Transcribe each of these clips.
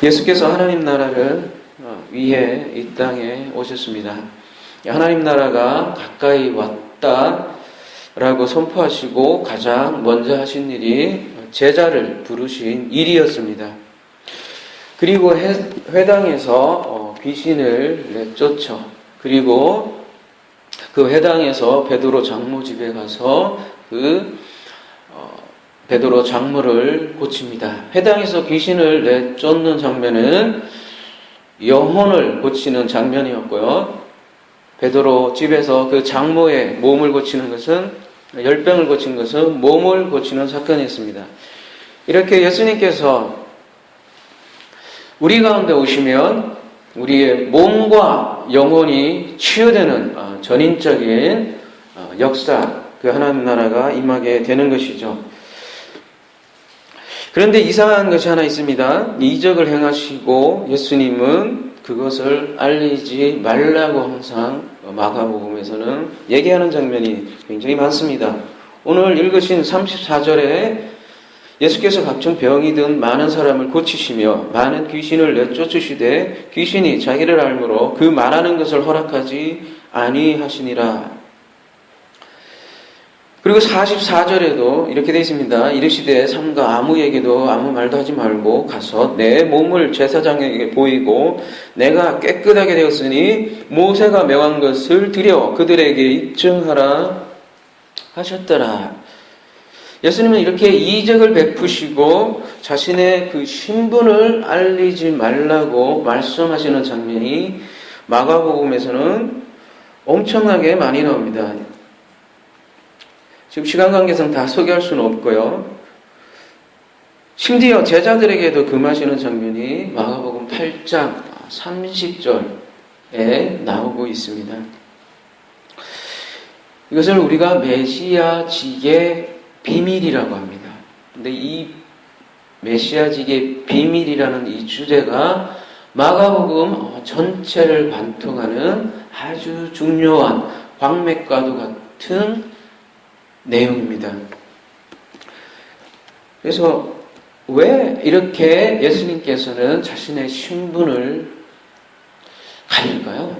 예수께서 하나님 나라를 위해 이 땅에 오셨습니다. 하나님 나라가 가까이 왔다라고 선포하시고 가장 먼저 하신 일이 제자를 부르신 일이었습니다. 그리고 회당에서 귀신을 내쫓아, 그리고 그 회당에서 베드로 장로 집에 가서 베드로 장로를 고칩니다. 회당에서 귀신을 내쫓는 장면은 영혼을 고치는 장면이었고요. 베드로 집에서 그 장로의 몸을 고치는 것은, 열병을 고친 것은 몸을 고치는 사건이었습니다. 이렇게 예수님께서 우리 가운데 오시면 우리의 몸과 영혼이 치유되는 전인적인 역사, 그 하나님 나라가 임하게 되는 것이죠. 그런데 이상한 것이 하나 있습니다. 이적을 행하시고 예수님은 그것을 알리지 말라고 항상 마가복음에서는 얘기하는 장면이 굉장히 많습니다. 오늘 읽으신 34절에 예수께서 각종 병이 든 많은 사람을 고치시며 많은 귀신을 내쫓으시되 귀신이 자기를 알므로 그 말하는 것을 허락하지 아니하시니라. 그리고 44절에도 이렇게 되어 있습니다. 이르시되 삼가 아무에게도 아무 말도 하지 말고 가서 내 몸을 제사장에게 보이고 내가 깨끗하게 되었으니 모세가 명한 것을 드려 그들에게 입증하라 하셨더라. 예수님은 이렇게 이적을 베푸시고 자신의 그 신분을 알리지 말라고 말씀하시는 장면이 마가복음에서는 엄청나게 많이 나옵니다. 지금 시간 관계상 다 소개할 수는 없고요. 심지어 제자들에게도 금하시는 장면이 마가복음 8장 30절에 나오고 있습니다. 이것을 우리가 메시아직의 비밀이라고 합니다. 근데 이 메시아직의 비밀이라는 이 주제가 마가복음 전체를 관통하는 아주 중요한 광맥과도 같은 내용입니다. 그래서 왜 이렇게 예수님께서는 자신의 신분을 가릴까요?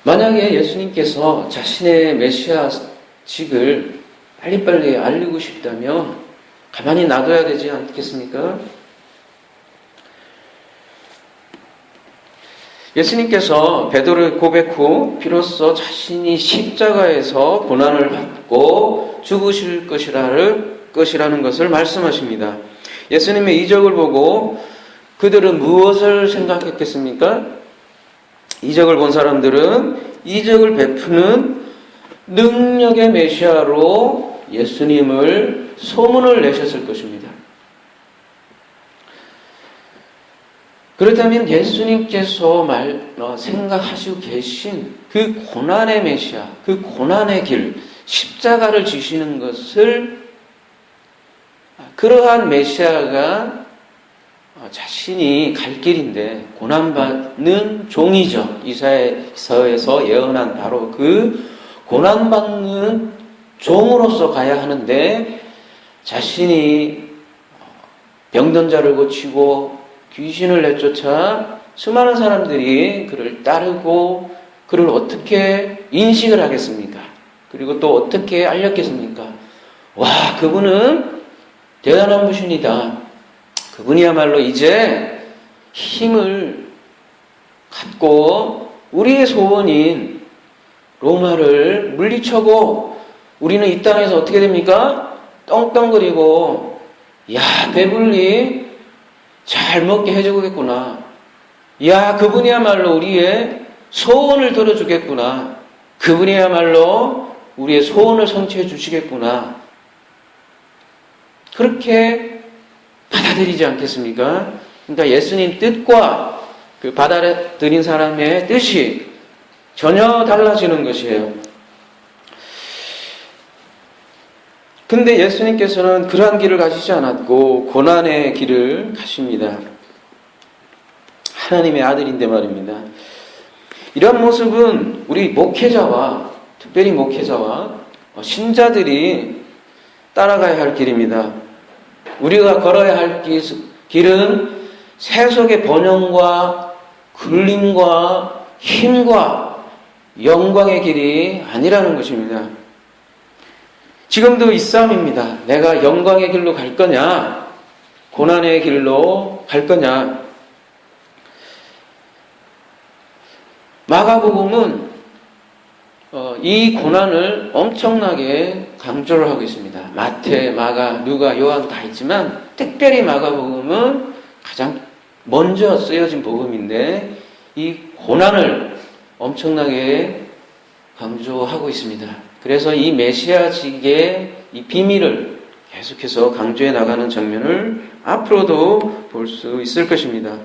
만약에 예수님께서 자신의 메시아직을 빨리빨리 알리고 싶다면 가만히 놔둬야 되지 않겠습니까? 예수님께서 베드로의 고백 후 비로소 자신이 십자가에서 고난을 받고 죽으실 것이라는 것을 말씀하십니다. 예수님의 이적을 보고 그들은 무엇을 생각했겠습니까? 이적을 본 사람들은 이적을 베푸는 능력의 메시아로 예수님을 소문을 내셨을 것입니다. 그렇다면 예수님께서 생각하시고 계신 그 고난의 메시아, 그 고난의 길, 십자가를 지시는 것을 그러한 메시아가 자신이 갈 길인데 고난받는 종이죠. 이사야서에서 예언한 바로 그 고난받는 종으로서 가야 하는데 자신이 병든 자를 고치고 귀신을 내쫓아 수많은 사람들이 그를 따르고 그를 어떻게 인식을 하겠습니까? 그리고 또 어떻게 알렸겠습니까? 와, 그분은 대단한 분이다. 그분이야말로 이제 힘을 갖고 우리의 소원인 로마를 물리쳐고 우리는 이 땅에서 어떻게 됩니까? 떵떵거리고 야, 배불리 잘 먹게 해주겠구나. 야, 그분이야말로 우리의 소원을 들어주겠구나. 그분이야말로 우리의 소원을 성취해 주시겠구나. 그렇게 받아들이지 않겠습니까? 그러니까 예수님 뜻과 그 받아들인 사람의 뜻이 전혀 달라지는 것이에요. 근데 예수님께서는 그러한 길을 가시지 않았고 고난의 길을 가십니다. 하나님의 아들인데 말입니다. 이런 모습은 우리 목회자와 특별히 목회자와 신자들이 따라가야 할 길입니다. 우리가 걸어야 할 길은 세속의 번영과 군림과 힘과 영광의 길이 아니라는 것입니다. 지금도 이 싸움입니다. 내가 영광의 길로 갈 거냐, 고난의 길로 갈 거냐. 마가복음은 이 고난을 엄청나게 강조를 하고 있습니다. 마태, 마가, 누가, 요한 다 있지만 특별히 마가복음은 가장 먼저 쓰여진 복음인데 이 고난을 엄청나게 강조하고 있습니다. 그래서 이 메시아직의 이 비밀을 계속해서 강조해 나가는 장면을 앞으로도 볼 수 있을 것입니다.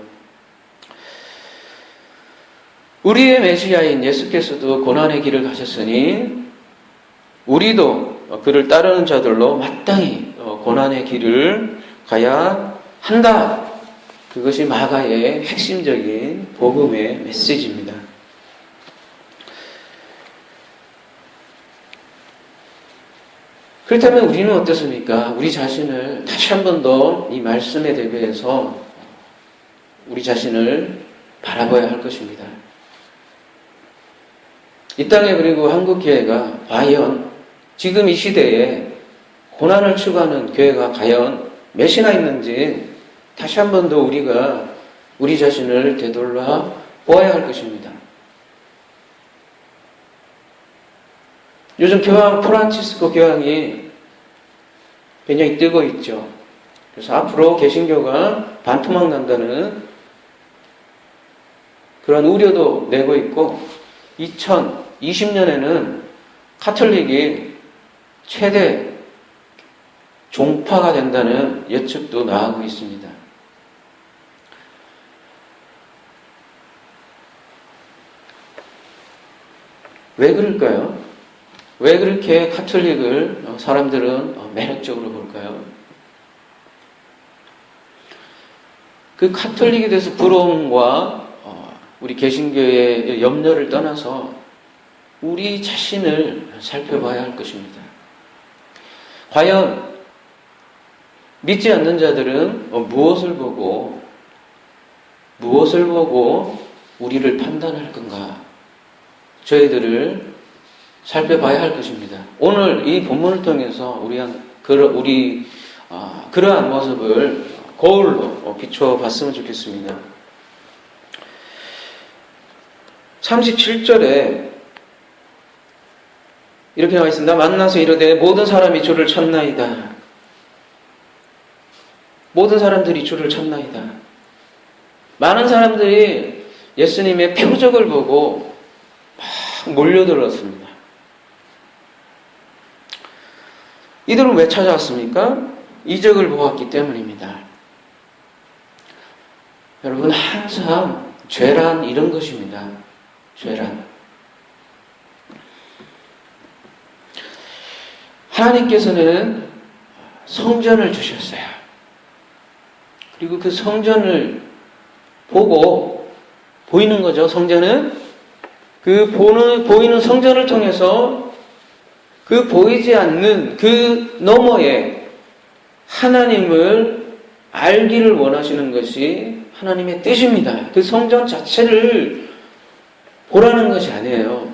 우리의 메시아인 예수께서도 고난의 길을 가셨으니 우리도 그를 따르는 자들로 마땅히 고난의 길을 가야 한다. 그것이 마가의 핵심적인 복음의 메시지입니다. 그렇다면 우리는 어떻습니까? 우리 자신을 다시 한 번 더 이 말씀에 대비해서 우리 자신을 바라봐야 할 것입니다. 이 땅에 그리고 한국교회가 과연 지금 이 시대에 고난을 추구하는 교회가 과연 몇이나 있는지 다시 한 번 더 우리가 우리 자신을 되돌아 보아야 할 것입니다. 요즘 교황 프란치스코 교황이 굉장히 뜨고 있죠. 그래서 앞으로 개신교가 반토막 난다는 그런 우려도 내고 있고 2020년에는 카톨릭이 최대 종파가 된다는 예측도 나오고 있습니다. 왜 그럴까요? 왜 그렇게 카톨릭을 사람들은 매력적으로 볼까요? 그 카톨릭에 대해서 부러움과 우리 개신교의 염려를 떠나서 우리 자신을 살펴봐야 할 것입니다. 과연 믿지 않는 자들은 무엇을 보고 우리를 판단할 건가? 저희들을 살펴봐야 할 것입니다. 오늘 이 본문을 통해서 그러한 모습을 거울로 비춰봤으면 좋겠습니다. 37절에 이렇게 나와 있습니다. 만나서 이르되 모든 사람이 주를 찾나이다. 모든 사람들이 주를 찾나이다. 많은 사람들이 예수님의 표적을 보고 막 몰려들었습니다. 이들은 왜 찾아왔습니까? 이적을 보았기 때문입니다. 여러분, 항상 죄란 이런 것입니다. 죄란. 하나님께서는 성전을 주셨어요. 그리고 그 성전을 보고 보이는 거죠. 성전은 그 보이는 성전을 통해서 그 보이지 않는 그 너머에 하나님을 알기를 원하시는 것이 하나님의 뜻입니다. 그 성전 자체를 보라는 것이 아니에요.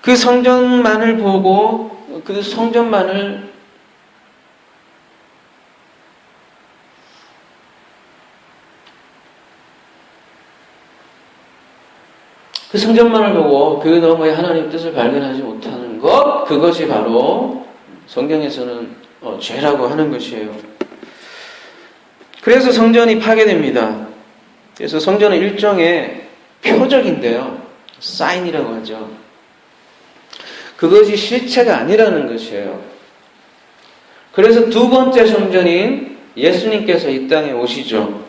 그 성전만을 보고 그 성전만을 보고 그 너머에 하나님의 뜻을 발견하지 못하는 것, 그것이 바로 성경에서는 죄라고 하는 것이에요. 그래서 성전이 파괴됩니다. 그래서 성전은 일종의 표적인데요. 사인이라고 하죠. 그것이 실체가 아니라는 것이에요. 그래서 두 번째 성전인 예수님께서 이 땅에 오시죠.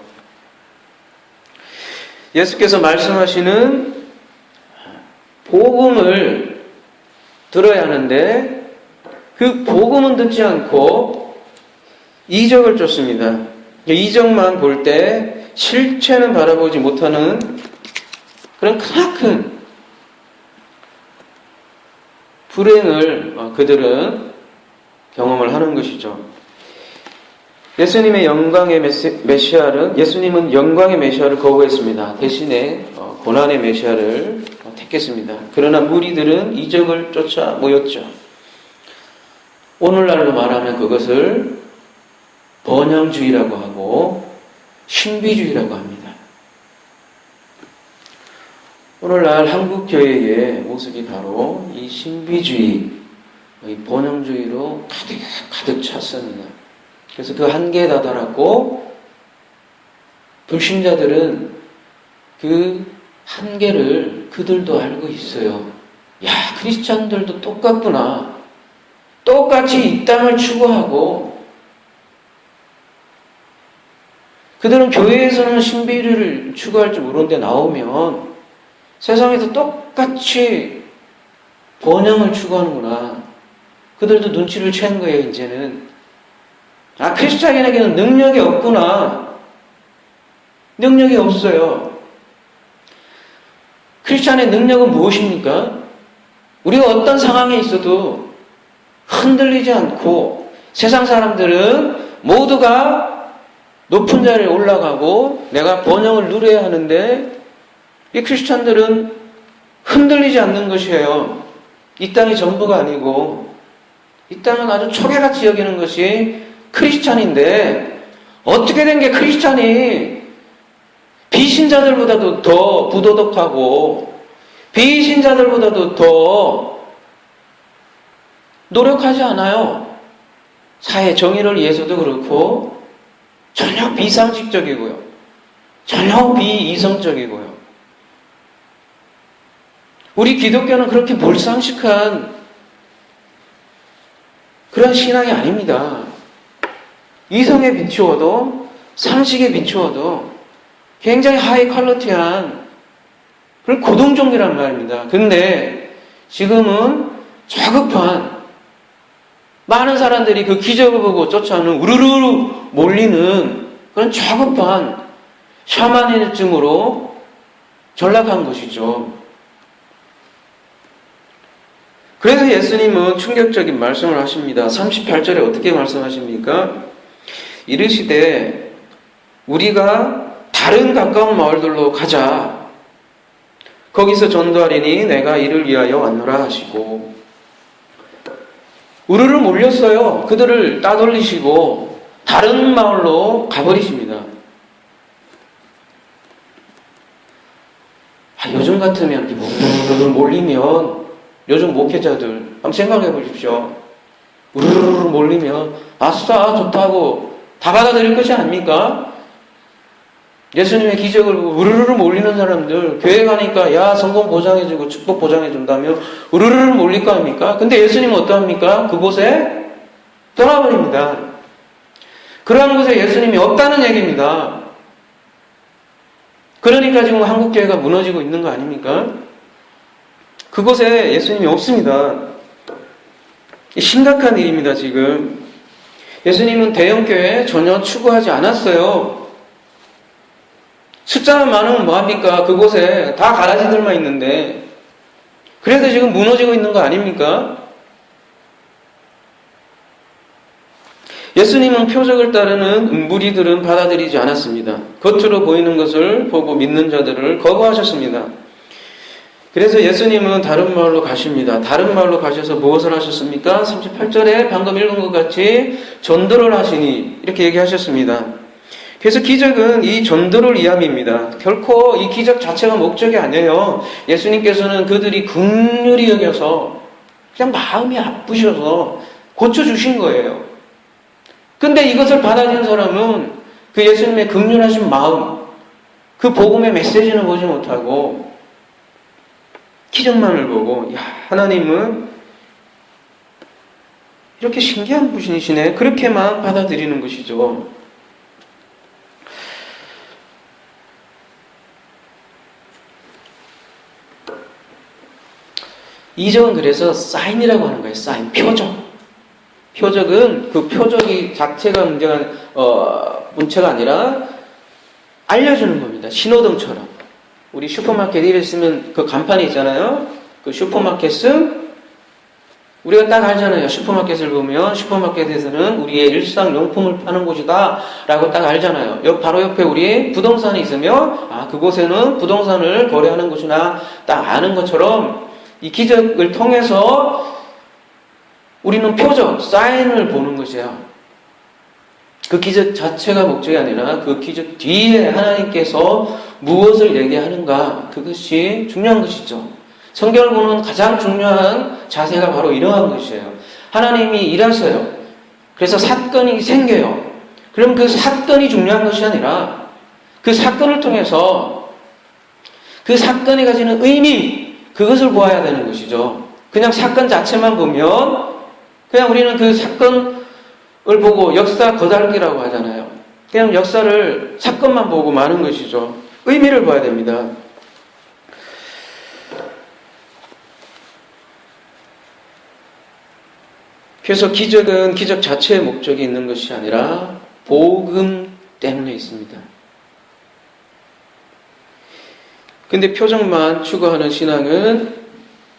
예수께서 말씀하시는 복음을 들어야 하는데 그 복음은 듣지 않고 이적을 쫓습니다. 이적만 볼 때 실체는 바라보지 못하는 그런 크나큰 불행을 그들은 경험을 하는 것이죠. 예수님의 영광의 메시아를, 예수님은 영광의 메시아를 거부했습니다. 대신에 고난의 메시아를 택했습니다. 그러나 무리들은 이적을 쫓아 모였죠. 오늘날로 말하면 그것을 번영주의라고 하고 신비주의라고 합니다. 오늘날 한국교회의 모습이 바로 이 신비주의, 이 번영주의로 가득 찼습니다. 그래서 그 한계에 다다랐고 불신자들은 그 한계를 그들도 알고 있어요. 야, 크리스찬들도 똑같구나. 똑같이 이 땅을 추구하고 그들은 교회에서는 신비를 추구할 줄 모르는데 나오면 세상에서 똑같이 번영을 추구하는구나. 그들도 눈치를 채는 거예요, 이제는. 아, 크리스찬에게는 능력이 없구나. 능력이 없어요. 크리스찬의 능력은 무엇입니까? 우리가 어떤 상황에 있어도 흔들리지 않고 세상 사람들은 모두가 높은 자리에 올라가고 내가 번영을 누려야 하는데 이 크리스찬들은 흔들리지 않는 것이에요. 이 땅이 전부가 아니고 이 땅은 아주 초계같이 여기는 것이 크리스찬인데 어떻게 된 게 크리스찬이 비신자들보다도 더 부도덕하고 비신자들보다도 더 노력하지 않아요. 사회 정의를 위해서도 그렇고 전혀 비상식적이고요. 전혀 비이성적이고요. 우리 기독교는 그렇게 몰상식한 그런 신앙이 아닙니다. 이성에 비추어도 상식에 비추어도 굉장히 하이 퀄리티한 그런 고등종교란 말입니다. 근데 지금은 저급한 많은 사람들이 그 기적을 보고 쫓아오는 우르르 몰리는 그런 저급한 샤머니즘으로 전락한 것이죠. 그래서 예수님은 충격적인 말씀을 하십니다. 38절에 어떻게 말씀하십니까? 이르시되 우리가 다른 가까운 마을들로 가자. 거기서 전도하리니 내가 이를 위하여 왔노라 하시고 우르르 몰렸어요. 그들을 따돌리시고 다른 마을로 가버리십니다. 요즘 같으면 이렇게 우르르 몰리면 요즘 목회자들 한번 생각해 보십시오. 우르르 몰리면 아싸 좋다고 다 받아들일 것이 아닙니까? 예수님의 기적을 보고 우르르 몰리는 사람들 교회 가니까 야 성공 보장해주고 축복 보장해준다며 우르르 몰릴 거 아닙니까? 근데 예수님은 어떠합니까? 그곳에 떠나버립니다. 그러한 곳에 예수님이 없다는 얘기입니다. 그러니까 지금 한국교회가 무너지고 있는 거 아닙니까? 그곳에 예수님이 없습니다. 심각한 일입니다, 지금. 예수님은 대형교회 전혀 추구하지 않았어요. 숫자만 많으면 뭐합니까? 그곳에 다 가라지들만 있는데. 그래서 지금 무너지고 있는 거 아닙니까? 예수님은 표적을 따르는 무리들은 받아들이지 않았습니다. 겉으로 보이는 것을 보고 믿는 자들을 거부하셨습니다. 그래서 예수님은 다른 마을로 가십니다. 다른 마을로 가셔서 무엇을 하셨습니까? 38절에 방금 읽은 것 같이 전도를 하시니 이렇게 얘기하셨습니다. 그래서 기적은 이 전도를 위함입니다. 결코 이 기적 자체가 목적이 아니에요. 예수님께서는 그들이 긍휼히 여겨서 그냥 마음이 아프셔서 고쳐주신 거예요. 근데 이것을 받아들인 사람은 그 예수님의 긍휼하신 마음, 그 복음의 메시지는 보지 못하고 기적만을 보고 야 하나님은 이렇게 신기한 분이시네 그렇게만 받아들이는 것이죠. 이적은 그래서 사인이라고 하는 거예요. 사인, 표적. 표적은 그 표적이 자체가 문체가 아니라 알려주는 겁니다. 신호등처럼. 우리 슈퍼마켓 일에 쓰면 그 간판이 있잖아요. 그 슈퍼마켓은 우리가 딱 알잖아요. 슈퍼마켓을 보면 슈퍼마켓에서는 우리의 일상용품을 파는 곳이다 라고 딱 알잖아요. 바로 옆에 우리 부동산이 있으면 그곳에는 부동산을 거래하는 곳이나 딱 아는 것처럼 이 기적을 통해서 우리는 표적, 사인을 보는 것이에요. 그 기적 자체가 목적이 아니라 그 기적 뒤에 하나님께서 무엇을 얘기하는가, 그것이 중요한 것이죠. 성경을 보는 가장 중요한 자세가 바로 이러한 것이에요. 하나님이 일하세요. 그래서 사건이 생겨요. 그럼 그 사건이 중요한 것이 아니라 그 사건을 통해서 그 사건이 가지는 의미, 그것을 보아야 되는 것이죠. 그냥 사건 자체만 보면 그냥 우리는 그 사건을 보고 역사 거달기라고 하잖아요. 그냥 역사를, 사건만 보고 마는 것이죠. 의미를 봐야 됩니다. 그래서 기적은 기적 자체의 목적이 있는 것이 아니라 복음 때문에 있습니다. 근데 표적만 추구하는 신앙은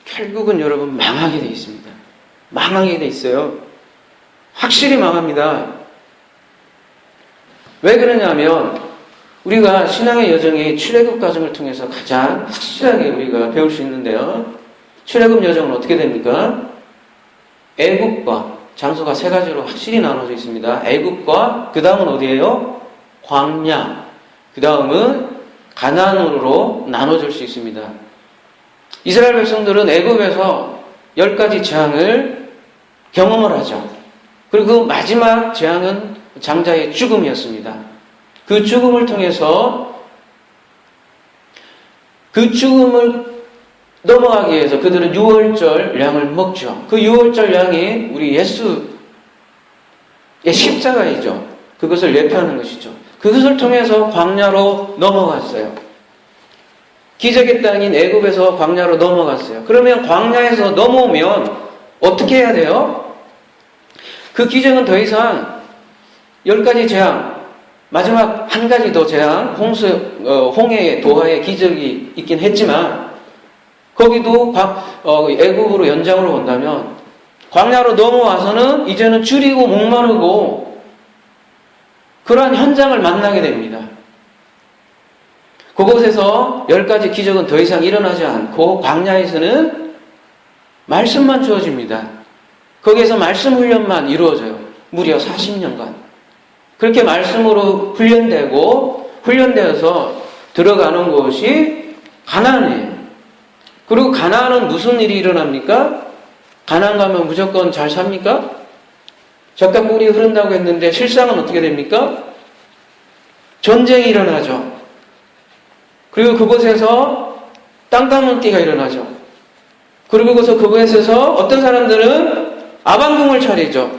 결국은 여러분 망하게 돼 있습니다. 망하게 돼 있어요. 확실히 망합니다. 왜 그러냐면 우리가 신앙의 여정이 출애굽 과정을 통해서 가장 확실하게 우리가 배울 수 있는데요. 출애굽 여정은 어떻게 됩니까? 애굽과, 장소가 세 가지로 확실히 나눠져 있습니다. 애굽과 그 다음은 어디예요? 광야. 그 다음은 가나안으로 나눠질 수 있습니다. 이스라엘 백성들은 애굽에서 10가지 재앙을 경험을 하죠. 그리고 그 마지막 재앙은 장자의 죽음이었습니다. 그 죽음을 통해서 그 죽음을 넘어가기 위해서 그들은 유월절 양을 먹죠. 그 유월절 양이 우리 예수의 십자가이죠. 그것을 예표하는 것이죠. 그것을 통해서 광야로 넘어갔어요. 기적의 땅인 애굽에서 광야로 넘어갔어요. 그러면 광야에서 넘어오면 어떻게 해야 돼요? 그 기적은 더 이상 10가지 재앙, 마지막 한 가지 더 재앙, 홍해의 도하의 기적이 있긴 했지만 거기도 애굽으로 연장으로 본다면 광야로 넘어와서는 이제는 줄이고 목마르고 그러한 현장을 만나게 됩니다. 그곳에서 10가지 기적은 더 이상 일어나지 않고 광야에서는 말씀만 주어집니다. 거기에서 말씀 훈련만 이루어져요. 무려 40년간. 그렇게 말씀으로 훈련되어서 들어가는 곳이 가나안이에요. 그리고 가나안은 무슨 일이 일어납니까? 가나안 가면 무조건 잘 삽니까? 젖과 꿀이 흐른다고 했는데 실상은 어떻게 됩니까? 전쟁이 일어나죠. 그리고 그곳에서 땅 따먹기가 일어나죠. 그리고 그곳에서 어떤 사람들은 아방궁을 차리죠.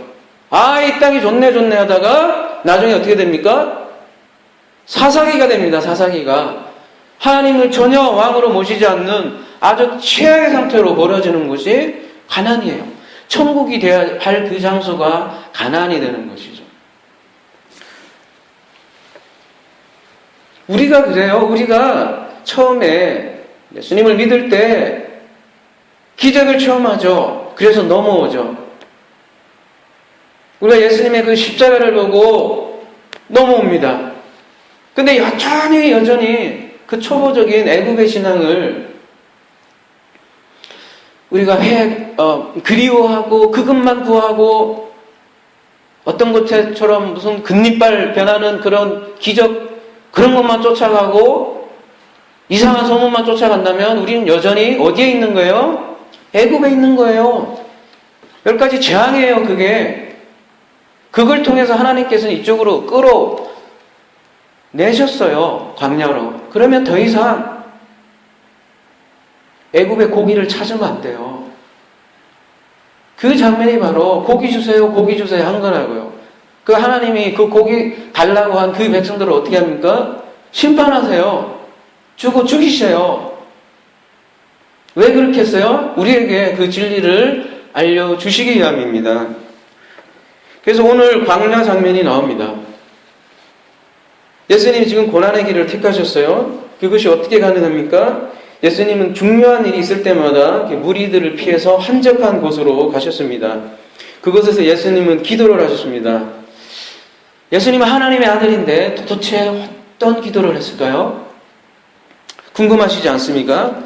이 땅이 좋네 하다가 나중에 어떻게 됩니까? 사사기가 됩니다. 사사기가. 하나님을 전혀 왕으로 모시지 않는 아주 최악의 상태로 벌어지는 곳이 가나안이에요. 천국이 되어야 할 그 장소가 가나안이 되는 것이죠. 우리가 그래요. 우리가 처음에 예수님을 믿을 때 기적을 처음 하죠. 그래서 넘어오죠. 우리가 예수님의 그 십자가를 보고 넘어옵니다. 근데 여전히 그 초보적인 애굽의 신앙을 우리가 그리워하고 그것만 구하고 어떤 것처럼 무슨 금리빨 변하는 그런 기적 그런 것만 쫓아가고 이상한 소문만 쫓아간다면 우리는 여전히 어디에 있는 거예요? 애굽에 있는 거예요. 10가지 재앙이에요. 그걸 통해서 하나님께서는 이쪽으로 끌어내셨어요. 광야로. 그러면 더 이상 애굽의 고기를 찾으면 안 돼요. 그 장면이 바로 고기 주세요 한 거라고요. 그 하나님이 그 고기 달라고 한 그 백성들을 어떻게 합니까? 심판하세요. 죽이세요. 왜 그렇게 했어요? 우리에게 그 진리를 알려주시기 위함입니다. 그래서 오늘 광야 장면이 나옵니다. 예수님이 지금 고난의 길을 택하셨어요. 그것이 어떻게 가능합니까? 예수님은 중요한 일이 있을 때마다 무리들을 피해서 한적한 곳으로 가셨습니다. 그곳에서 예수님은 기도를 하셨습니다. 예수님은 하나님의 아들인데 도대체 어떤 기도를 했을까요? 궁금하시지 않습니까?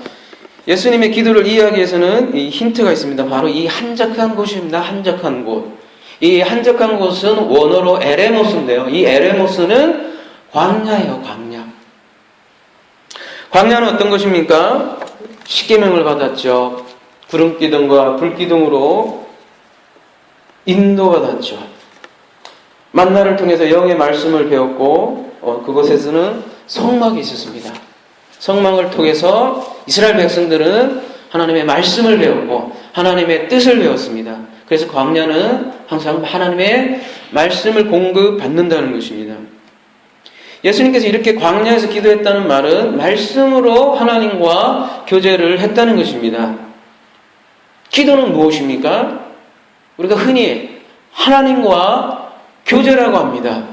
예수님의 기도를 이해하기 위해서는 이 힌트가 있습니다. 바로 이 한적한 곳입니다. 한적한 곳. 이 한적한 곳은 원어로 에레모스인데요. 이 에레모스는 광야예요. 광야. 광야는 어떤 것입니까? 십계명을 받았죠. 구름기둥과 불기둥으로 인도받았죠. 만나를 통해서 영의 말씀을 배웠고 그곳에서는 성막이 있었습니다. 성막을 통해서 이스라엘 백성들은 하나님의 말씀을 배웠고 하나님의 뜻을 배웠습니다. 그래서 광야는 항상 하나님의 말씀을 공급받는다는 것입니다. 예수님께서 이렇게 광야에서 기도했다는 말은 말씀으로 하나님과 교제를 했다는 것입니다. 기도는 무엇입니까? 우리가 흔히 하나님과 교제라고 합니다.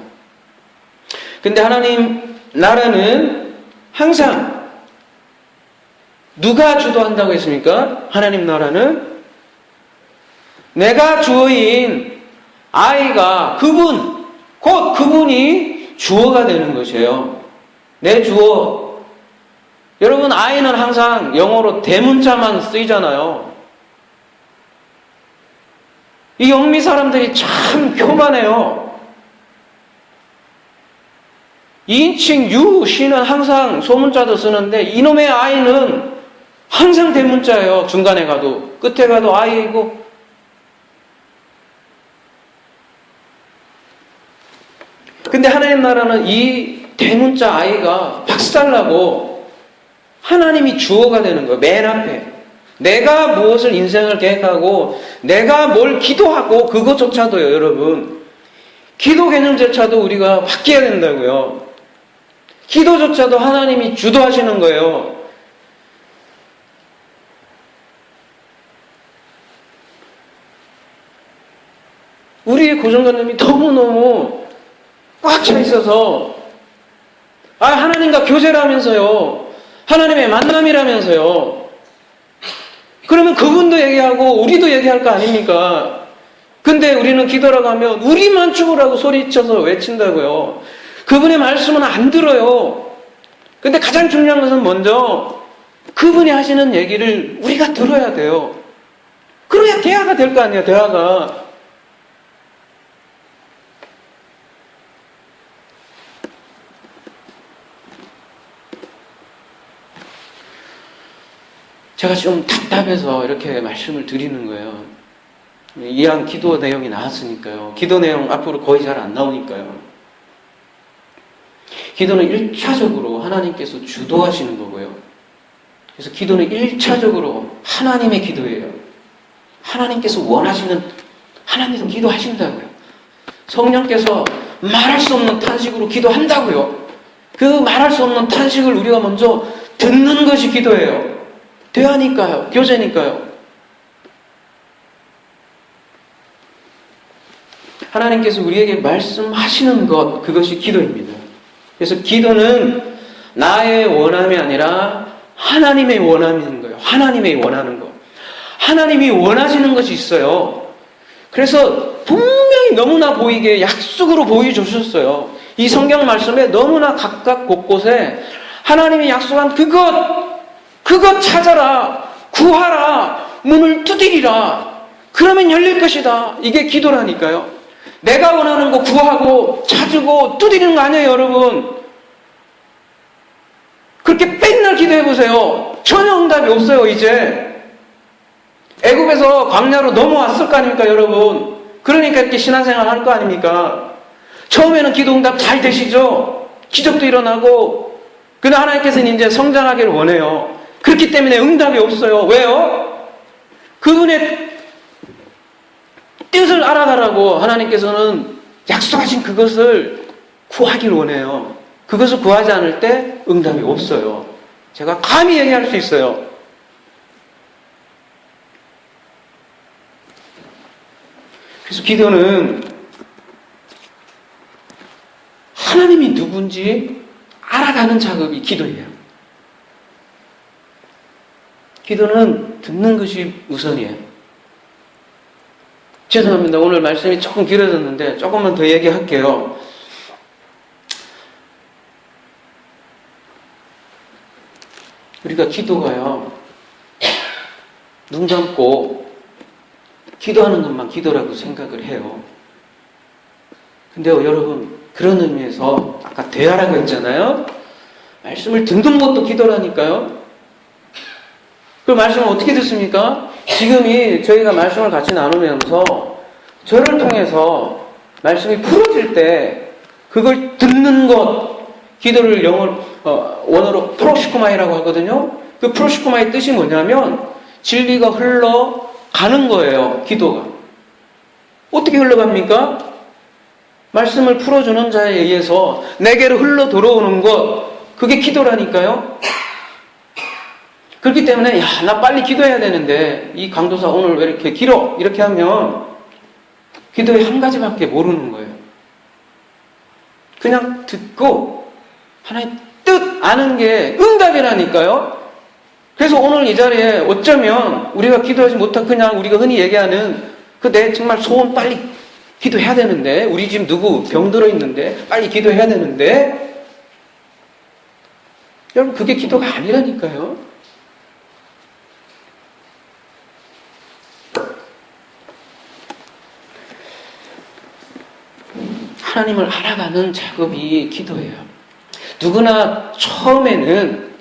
근데 하나님 나라는 항상 누가 주도한다고 했습니까? 하나님 나라는 내가 주어인 아이가 그분, 곧 그분이 주어가 되는 것이에요. 내 주어. 여러분, 아이는 항상 영어로 대문자만 쓰이잖아요. 이 영미 사람들이 참 교만해요. 2인칭 유, 시는 항상 소문자도 쓰는데 이놈의 아이는 항상 대문자예요. 중간에 가도. 끝에 가도 아이이고. 근데 하나님 나라는 이 대문자 아이가 박살나고 하나님이 주어가 되는 거예요. 맨 앞에. 내가 무엇을 인생을 계획하고 내가 뭘 기도하고 그것조차도요, 여러분. 기도 개념조차도 우리가 바뀌어야 된다고요. 기도조차도 하나님이 주도하시는 거예요. 우리의 고정관념이 너무너무 꽉 차 있어서 하나님과 교제라면서요. 하나님의 만남이라면서요. 그러면 그분도 얘기하고 우리도 얘기할 거 아닙니까? 근데 우리는 기도라고 하면 우리만 죽으라고 소리쳐서 외친다고요. 그분의 말씀은 안 들어요. 근데 가장 중요한 것은 먼저 그분이 하시는 얘기를 우리가 들어야 돼요. 그래야 대화가 될 거 아니에요. 대화가. 제가 좀 답답해서 이렇게 말씀을 드리는 거예요. 이왕 기도 내용이 나왔으니까요. 기도 내용 앞으로 거의 잘 안 나오니까요. 기도는 1차적으로 하나님께서 주도하시는 거고요. 그래서 기도는 1차적으로 하나님의 기도예요. 하나님께서 원하시는, 하나님께서 기도하신다고요. 성령께서 말할 수 없는 탄식으로 기도한다고요. 그 말할 수 없는 탄식을 우리가 먼저 듣는 것이 기도예요. 대화니까요. 교제니까요. 하나님께서 우리에게 말씀하시는 것, 그것이 기도입니다. 그래서 기도는 나의 원함이 아니라 하나님의 원함인 거예요. 하나님의 원하는 것. 하나님이 원하시는 것이 있어요. 그래서 분명히 너무나 보이게 약속으로 보여주셨어요. 이 성경 말씀에 너무나 각각 곳곳에 하나님이 약속한 그것 찾아라, 구하라, 문을 두드리라. 그러면 열릴 것이다. 이게 기도라니까요. 내가 원하는 거 구하고 찾고 두드리는 거 아니에요, 여러분. 그렇게 맨날 기도해보세요. 전혀 응답이 없어요, 이제. 애굽에서 광야로 넘어왔을 거 아닙니까, 여러분. 그러니까 이렇게 신앙생활 할 거 아닙니까. 처음에는 기도 응답 잘 되시죠. 기적도 일어나고. 근데 하나님께서는 이제 성장하기를 원해요. 그렇기 때문에 응답이 없어요. 왜요? 그분의 뜻을 알아가라고 하나님께서는 약속하신 그것을 구하기를 원해요. 그것을 구하지 않을 때 응답이 없어요. 제가 감히 얘기할 수 있어요. 그래서 기도는 하나님이 누군지 알아가는 작업이 기도예요. 기도는 듣는 것이 우선이에요. 죄송합니다. 오늘 말씀이 조금 길어졌는데 조금만 더 얘기할게요. 우리가 기도가요, 눈 감고 기도하는 것만 기도라고 생각을 해요. 근데요, 여러분, 그런 의미에서 아까 대화라고 했잖아요. 말씀을 듣는 것도 기도라니까요. 그 말씀을 어떻게 듣습니까? 지금이 저희가 말씀을 같이 나누면서 저를 통해서 말씀이 풀어질 때 그걸 듣는 것, 기도를 원어로 프로시코마이라고 하거든요. 그 프로시코마의 뜻이 뭐냐면 진리가 흘러가는 거예요. 기도가. 어떻게 흘러갑니까? 말씀을 풀어주는 자에 의해서 내게로 흘러 들어오는 것, 그게 기도라니까요. 그렇기 때문에 나 빨리 기도해야 되는데 이 강도사 오늘 왜 이렇게 길어? 이렇게 하면 기도의 한 가지밖에 모르는 거예요. 그냥 듣고 하나님 뜻 아는 게 응답이라니까요. 그래서 오늘 이 자리에 어쩌면 우리가 기도하지 못한 그냥 우리가 흔히 얘기하는 그 내 정말 소원 빨리 기도해야 되는데, 우리 집 누구 병 들어 있는데 빨리 기도해야 되는데, 여러분 그게 기도가 아니라니까요. 하나님을 알아가는 작업이 기도예요. 누구나 처음에는,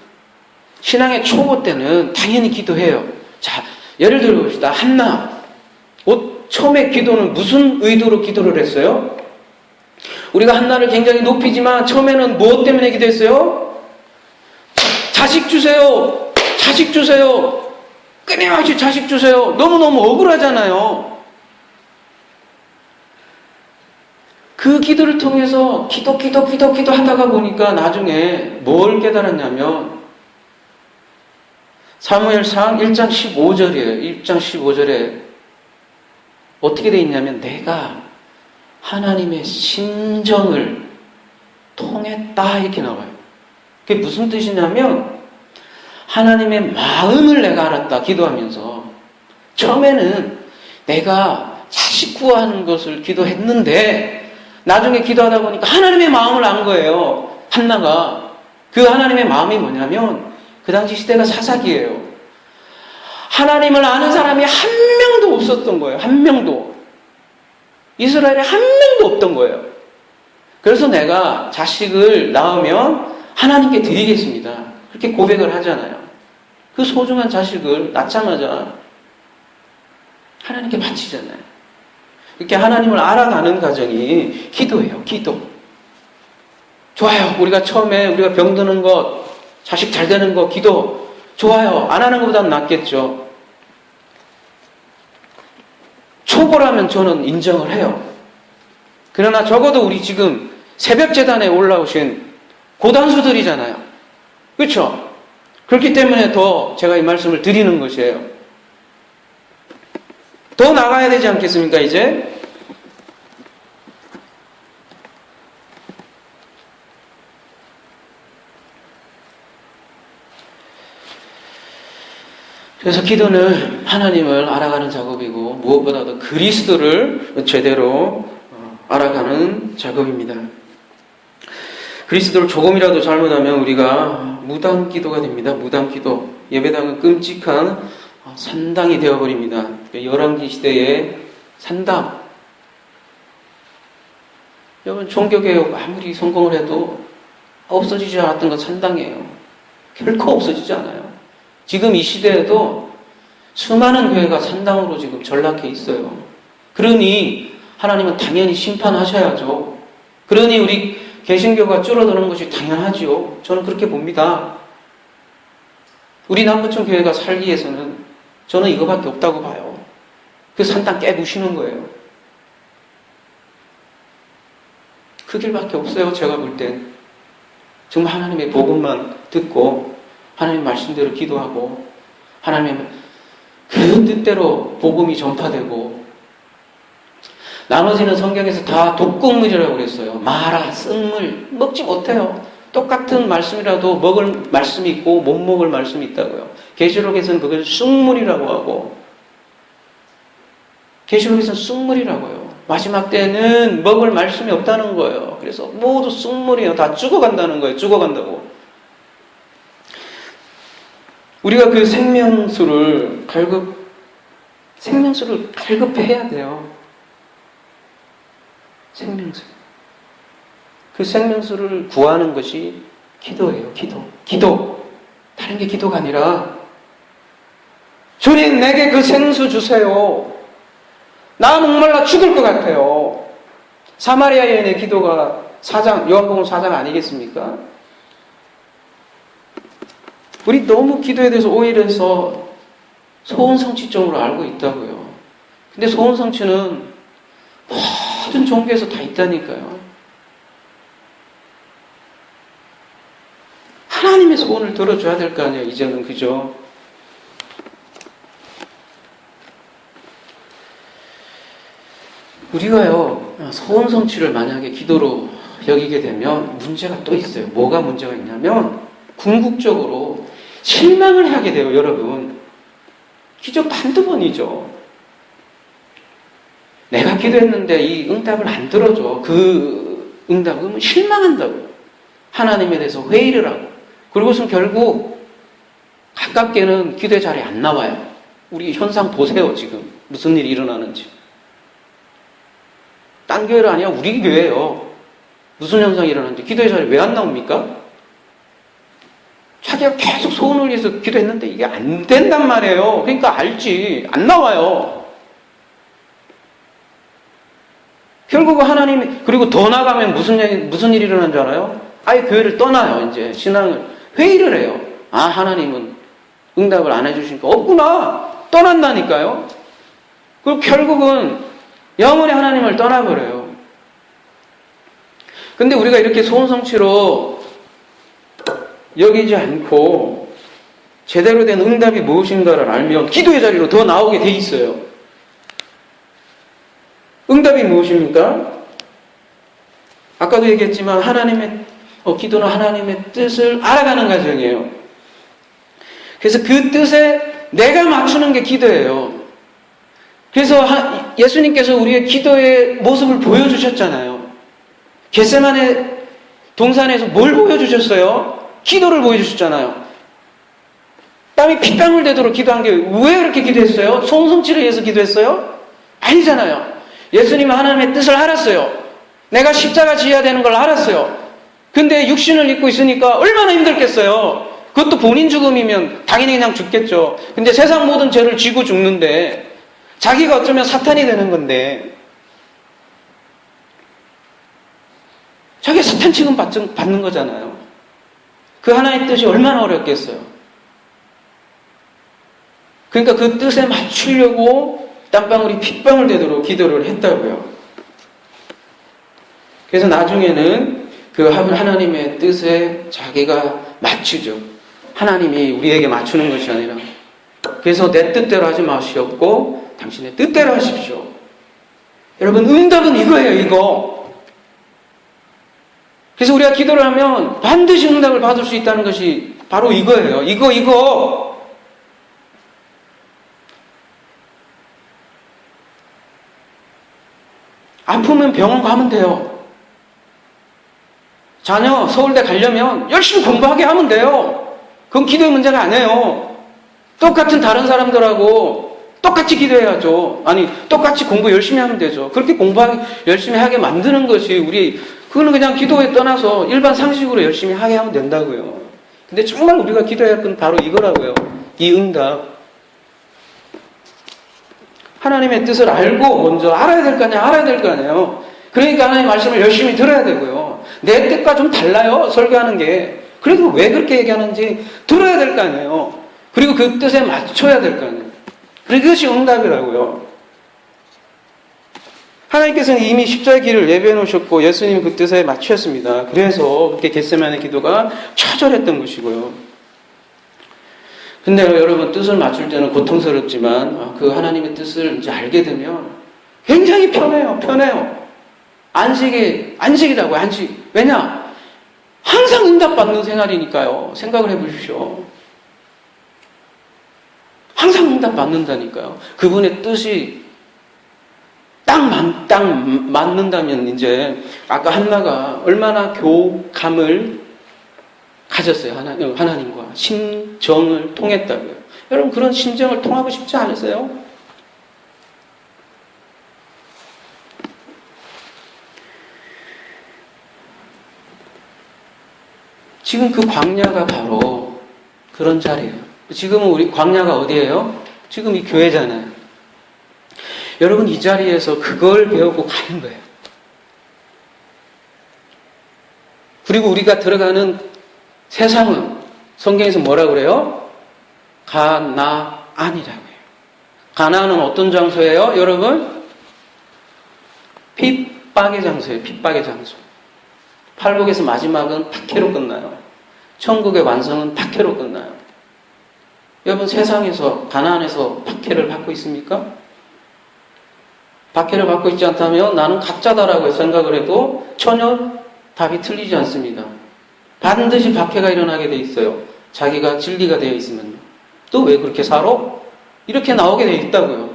신앙의 초보 때는 당연히 기도해요. 자, 예를 들어 봅시다. 한나. 처음에 기도는 무슨 의도로 기도를 했어요? 우리가 한나를 굉장히 높이지만 처음에는 무엇 때문에 기도했어요? 자식 주세요. 자식 주세요. 끊임없이 자식 주세요. 너무너무 억울하잖아요. 그 기도를 통해서 기도 하다가 보니까 나중에 뭘 깨달았냐면, 사무엘상 1장 15절이에요. 1장 15절에 어떻게 되어 있냐면, 내가 하나님의 심정을 통했다 이렇게 나와요. 그게 무슨 뜻이냐면 하나님의 마음을 내가 알았다. 기도하면서 처음에는 내가 자식 구하는 것을 기도했는데 나중에 기도하다 보니까 하나님의 마음을 안 거예요. 한나가. 그 하나님의 마음이 뭐냐면, 그 당시 시대가 사사기예요. 하나님을 아는 사람이 한 명도 없었던 거예요. 한 명도. 이스라엘에 한 명도 없던 거예요. 그래서 내가 자식을 낳으면 하나님께 드리겠습니다. 그렇게 고백을 하잖아요. 그 소중한 자식을 낳자마자 하나님께 바치잖아요. 이렇게 하나님을 알아가는 과정이 기도예요. 기도. 좋아요. 우리가 처음에 우리가 병드는 것, 자식 잘 되는 것, 기도 좋아요. 안 하는 것보다는 낫겠죠. 초보라면 저는 인정을 해요. 그러나 적어도 우리 지금 새벽 재단에 올라오신 고단수들이잖아요. 그렇죠? 그렇기 때문에 더 제가 이 말씀을 드리는 것이에요. 더 나가야 되지 않겠습니까, 이제? 그래서 기도는 하나님을 알아가는 작업이고 무엇보다도 그리스도를 제대로 알아가는 작업입니다. 그리스도를 조금이라도 잘못하면 우리가 무당기도가 됩니다. 무당기도. 예배당은 끔찍한 산당이 되어버립니다. 열왕기 시대의 산당. 여러분, 종교개혁 아무리 성공을 해도 없어지지 않았던 건 산당이에요. 결코 없어지지 않아요. 지금 이 시대에도 수많은 교회가 산당으로 지금 전락해 있어요. 그러니 하나님은 당연히 심판하셔야죠. 그러니 우리 개신교가 줄어드는 것이 당연하지요. 저는 그렇게 봅니다. 우리 남부청 교회가 살기 위해서는 저는 이거밖에 없다고 봐요. 그 산당 깨부시는 거예요. 그 길밖에 없어요. 제가 볼 땐. 정말 하나님의 복음만 듣고 하나님 말씀대로 기도하고 하나님의 그 뜻대로 복음이 전파되고, 나머지는 성경에서 다 독극물이라고 그랬어요. 마라, 쓴물 먹지 못해요. 똑같은 말씀이라도 먹을 말씀이 있고 못 먹을 말씀이 있다고요. 계시록에서는 그걸 쑥물이라고 하고, 계시록에서는 쑥물이라고 해요. 마지막 때는 먹을 말씀이 없다는 거예요. 그래서 모두 쑥물이에요. 다 죽어간다는 거예요. 죽어간다고. 우리가 그 생명수를 발급해야 돼요. 생명수. 그 생명수를 구하는 것이 기도예요. 기도. 다른 게 기도가 아니라, 주님 내게 그 생수 주세요. 나 목말라 죽을 것 같아요. 사마리아 여인의 기도가 요한복음 4장 아니겠습니까? 우리 너무 기도에 대해서 오해해서 소원성취적으로 알고 있다고요. 근데 소원성취는 모든 종교에서 다 있다니까요. 하나님의 소원을 들어줘야 될 거 아니에요. 이제는 그죠? 우리가요, 소원 성취를 만약에 기도로 여기게 되면 문제가 또 있어요. 뭐가 문제가 있냐면, 궁극적으로 실망을 하게 돼요, 여러분. 기적도 한두 번이죠. 내가 기도했는데 이 응답을 안 들어줘. 그 응답은 실망한다고요. 하나님에 대해서 회의를 하고. 그리고선 결국 가깝게는 기도의 자리에 안 나와요. 우리 현상 보세요, 지금. 무슨 일이 일어나는지. 딴 교회가 아니라 우리 교회예요. 무슨 현상이 일어나는지. 기도의 자리에 왜 안 나옵니까? 자기가 계속 소원을 위해서 기도했는데 이게 안 된단 말이에요. 그러니까 알지. 안 나와요. 결국 하나님이, 그리고 더 나가면 무슨 일이 일어난 줄 알아요? 아예 교회를 떠나요, 이제. 신앙을. 회의를 해요. 아, 하나님은 응답을 안 해주시니까 없구나. 떠난다니까요. 그리고 결국은 영원히 하나님을 떠나버려요. 근데 우리가 이렇게 소원성취로 여기지 않고 제대로 된 응답이 무엇인가를 알면 기도의 자리로 더 나오게 돼 있어요. 응답이 무엇입니까? 아까도 얘기했지만 기도는 하나님의 뜻을 알아가는 과정이에요. 그래서 그 뜻에 내가 맞추는 게 기도예요. 그래서 예수님께서 우리의 기도의 모습을 보여주셨잖아요. 겟세마네 동산에서 뭘 보여주셨어요? 기도를 보여주셨잖아요. 땀이 핏방울 되도록 기도한 게 왜 그렇게 기도했어요? 소원성취를 위해서 기도했어요? 아니잖아요. 예수님은 하나님의 뜻을 알았어요. 내가 십자가 지어야 되는 걸 알았어요. 근데 육신을 입고 있으니까 얼마나 힘들겠어요. 그것도 본인 죽음이면 당연히 그냥 죽겠죠. 근데 세상 모든 죄를 지고 죽는데 자기가 어쩌면 사탄이 되는 건데 자기가 사탄 취급 받는 거잖아요. 그 하나님의 뜻이 얼마나 어렵겠어요. 그러니까 그 뜻에 맞추려고 땀방울이 핏방울 되도록 기도를 했다고요. 그래서 나중에는 그 하나님의 뜻에 자기가 맞추죠. 하나님이 우리에게 맞추는 것이 아니라. 그래서 내 뜻대로 하지 마시옵고 당신의 뜻대로 하십시오. 여러분, 응답은 이거예요, 이거. 그래서 우리가 기도를 하면 반드시 응답을 받을 수 있다는 것이 바로 이거예요. 이거. 아프면 병원 가면 돼요. 자녀 서울대 가려면 열심히 공부하게 하면 돼요. 그건 기도의 문제가 아니에요. 똑같은 다른 사람들하고 똑같이 기도해야죠. 아니, 똑같이 공부 열심히 하면 되죠. 그렇게 열심히 하게 만드는 것이 그거는 그냥 기도에 떠나서 일반 상식으로 열심히 하게 하면 된다고요. 근데 정말 우리가 기도해야 할 건 바로 이거라고요. 이 응답. 하나님의 뜻을 알고 먼저 알아야 될 거 아니에요. 그러니까 하나님의 말씀을 열심히 들어야 되고요. 내 뜻과 좀 달라요, 설교하는 게. 그래도 왜 그렇게 얘기하는지 들어야 될 거 아니에요. 그리고 그 뜻에 맞춰야 될 거 아니에요. 그것이 응답이라고요. 하나님께서는 이미 십자가의 길을 예배해 놓으셨고 예수님이 그 뜻에 맞추셨습니다. 그래서 그렇게 겟세마네 기도가 처절했던 것이고요. 근데 여러분, 뜻을 맞출 때는 고통스럽지만 그 하나님의 뜻을 이제 알게 되면 굉장히 편해요. 안식이라고요, 안식. 왜냐? 항상 응답받는 생활이니까요. 생각을 해보십시오. 응답 받는다니까요. 그분의 뜻이 딱 맞는다면 이제 아까 한나가 얼마나 교감을 가졌어요. 하나님과 심정을 통했다고요. 여러분 그런 심정을 통하고 싶지 않으세요? 지금 그 광야가 바로 그런 자리예요. 지금은 우리 광야가 어디예요? 지금 이 교회잖아요. 여러분 이 자리에서 그걸 배우고 가는 거예요. 그리고 우리가 들어가는 세상은 성경에서 뭐라고 그래요? 가나안이라고 해요. 가나안은 어떤 장소예요? 여러분? 핍박의 장소예요. 핍박의 장소. 팔복에서 마지막은 박해로 끝나요. 천국의 완성은 박해로 끝나요. 여러분 세상에서 가나안에서 박해를 받고 있습니까? 박해를 받고 있지 않다면 나는 가짜다라고 생각을 해도 전혀 답이 틀리지 않습니다. 반드시 박해가 일어나게 돼 있어요. 자기가 진리가 되어 있으면요. 또 왜 그렇게 살아? 이렇게 나오게 돼 있다고요.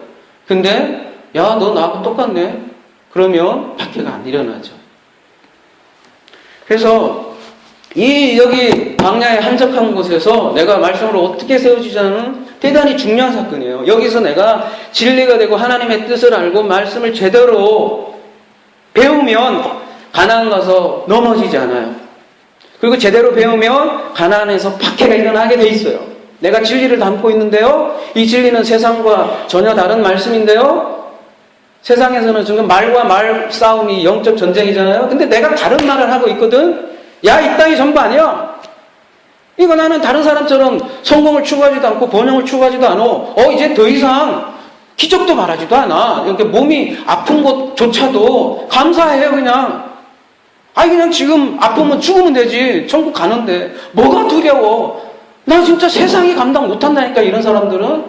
근데 야, 너 나하고 똑같네. 그러면 박해가 안 일어나죠. 그래서 여기 광야의 한적한 곳에서 내가 말씀으로 어떻게 세워지자는 대단히 중요한 사건이에요. 여기서 내가 진리가 되고 하나님의 뜻을 알고 말씀을 제대로 배우면 가나안 가서 넘어지지 않아요. 그리고 제대로 배우면 가나안에서 박해가 일어나게 돼 있어요. 내가 진리를 담고 있는데요. 이 진리는 세상과 전혀 다른 말씀인데요. 세상에서는 지금 말과 말 싸움이 영적 전쟁이잖아요. 근데 내가 다른 말을 하고 있거든. 야, 이 땅이 전부 아니야. 이거 나는 다른 사람처럼 성공을 추구하지도 않고 번영을 추구하지도 않아. 이제 더 이상 기적도 말하지도 않아. 이렇게 몸이 아픈 것조차도 감사해요, 그냥. 그냥 지금 아프면 죽으면 되지. 천국 가는데. 뭐가 두려워? 나 진짜 세상이 감당 못한다니까, 이런 사람들은.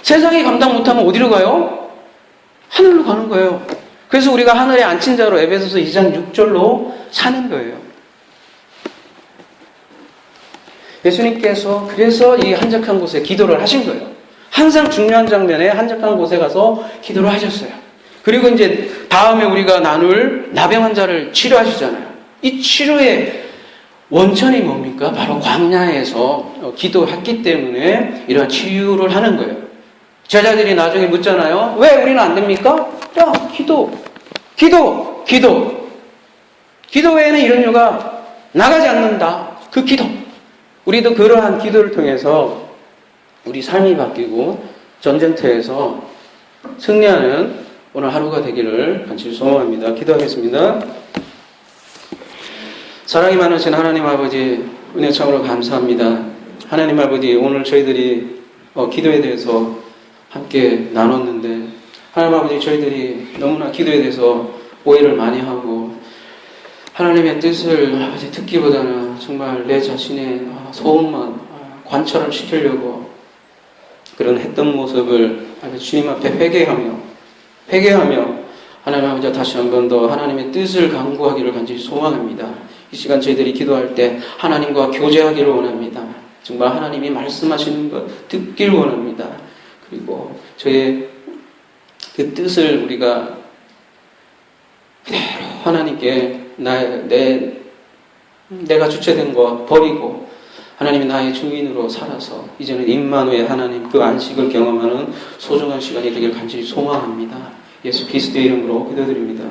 세상이 감당 못하면 어디로 가요? 하늘로 가는 거예요. 그래서 우리가 하늘에 앉힌 자로 에베소서 2장 6절로 사는 거예요. 예수님께서 그래서 이 한적한 곳에 기도를 하신 거예요. 항상 중요한 장면에 한적한 곳에 가서 기도를 하셨어요. 그리고 이제 다음에 우리가 나눌 나병 환자를 치료하시잖아요. 이 치료의 원천이 뭡니까? 바로 광야에서 기도했기 때문에 이런 치유를 하는 거예요. 제자들이 나중에 묻잖아요. 왜 우리는 안 됩니까? 야, 기도 외에는 이런 이유가 나가지 않는다. 그 기도. 우리도 그러한 기도를 통해서 우리 삶이 바뀌고 전쟁터에서 승리하는 오늘 하루가 되기를 간절히 소망합니다. 기도하겠습니다. 사랑이 많으신 하나님 아버지, 은혜 참으로 감사합니다. 하나님 아버지, 오늘 저희들이 기도에 대해서 함께 나눴는데 하나님 아버지, 저희들이 너무나 기도에 대해서 오해를 많이 하고 하나님의 뜻을 아버지 듣기보다는 정말 내 자신의 소원만 관철을 시키려고 그런 했던 모습을 주님 앞에 회개하며 하나님 아버지 다시 한 번 더 하나님의 뜻을 강구하기를 간절히 소망합니다. 이 시간 저희들이 기도할 때 하나님과 교제하기를 원합니다. 정말 하나님이 말씀하시는 것 듣기를 원합니다. 그리고 저의 그 뜻을 우리가 그대로 하나님께 내가 주체된 거 버리고 하나님이 나의 주인으로 살아서 이제는 임마누엘 하나님 그 안식을 경험하는 소중한 시간이 되길 간절히 소망합니다. 예수 그리스도의 이름으로 기도드립니다.